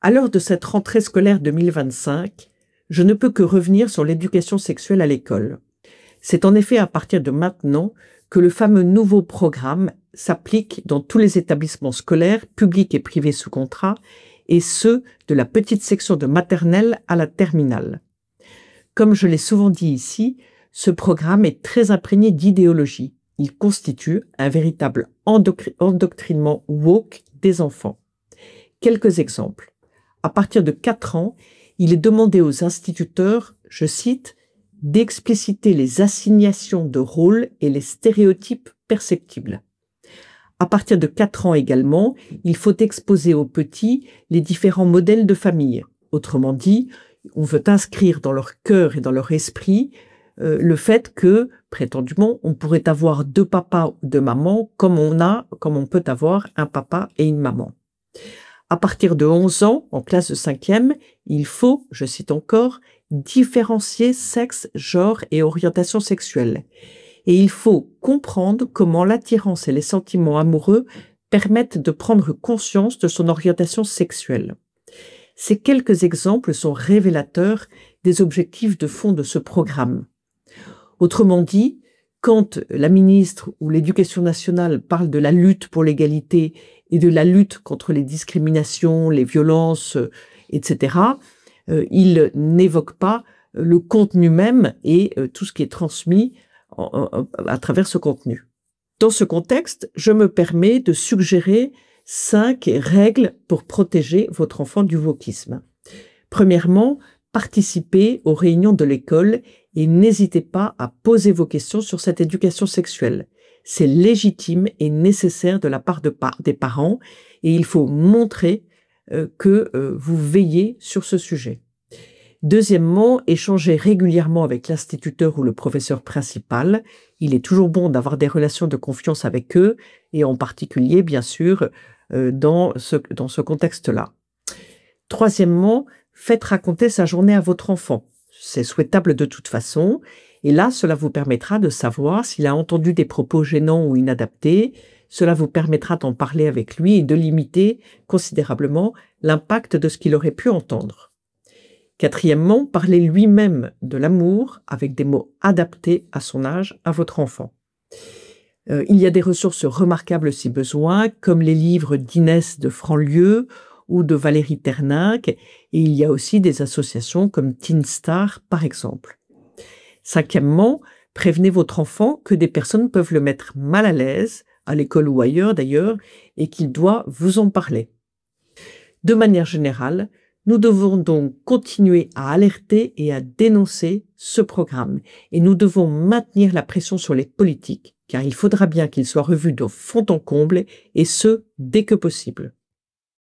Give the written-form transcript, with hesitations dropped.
À l'heure de cette rentrée scolaire 2025, je ne peux que revenir sur l'éducation sexuelle à l'école. C'est en effet à partir de maintenant que le fameux nouveau programme s'applique dans tous les établissements scolaires, publics et privés sous contrat, et ce, de la petite section de maternelle à la terminale. Comme je l'ai souvent dit ici, ce programme est très imprégné d'idéologie. Il constitue un véritable endoctrinement woke des enfants. Quelques exemples. À partir de 4 ans, il est demandé aux instituteurs, je cite, d'expliciter les assignations de rôles et les stéréotypes perceptibles. À partir de 4 ans également, il faut exposer aux petits les différents modèles de famille. Autrement dit, on veut inscrire dans leur cœur et dans leur esprit le fait que, prétendument, on pourrait avoir 2 papas ou 2 mamans comme on peut avoir un papa et une maman. À partir de 11 ans, en classe de 5e, il faut, je cite encore, différencier sexe, genre et orientation sexuelle. Et il faut comprendre comment l'attirance et les sentiments amoureux permettent de prendre conscience de son orientation sexuelle. Ces quelques exemples sont révélateurs des objectifs de fond de ce programme. Autrement dit, quand la ministre ou l'Éducation nationale parle de la lutte pour l'égalité et de la lutte contre les discriminations, les violences, etc., il n'évoque pas le contenu même et tout ce qui est transmis à travers ce contenu. Dans ce contexte, je me permets de suggérer 5 règles pour protéger votre enfant du wokisme. Premièrement, participez aux réunions de l'école et n'hésitez pas à poser vos questions sur cette éducation sexuelle. C'est légitime et nécessaire de la part des parents et il faut montrer que vous veillez sur ce sujet. Deuxièmement, échangez régulièrement avec l'instituteur ou le professeur principal. Il est toujours bon d'avoir des relations de confiance avec eux et en particulier, bien sûr, dans ce contexte-là. Troisièmement, faites raconter sa journée à votre enfant. C'est souhaitable de toute façon. Et là, cela vous permettra de savoir s'il a entendu des propos gênants ou inadaptés. Cela vous permettra d'en parler avec lui et de limiter considérablement l'impact de ce qu'il aurait pu entendre. Quatrièmement, parlez lui-même de l'amour avec des mots adaptés à son âge, à votre enfant. Il y a des ressources remarquables si besoin, comme les livres d'Inès de Franlieu ou de Valérie Terninck, et il y a aussi des associations comme Teen Star, par exemple. Cinquièmement, prévenez votre enfant que des personnes peuvent le mettre mal à l'aise, à l'école ou ailleurs d'ailleurs, et qu'il doit vous en parler. De manière générale, nous devons donc continuer à alerter et à dénoncer ce programme, et nous devons maintenir la pression sur les politiques, car il faudra bien qu'il soit revu de fond en comble, et ce, dès que possible.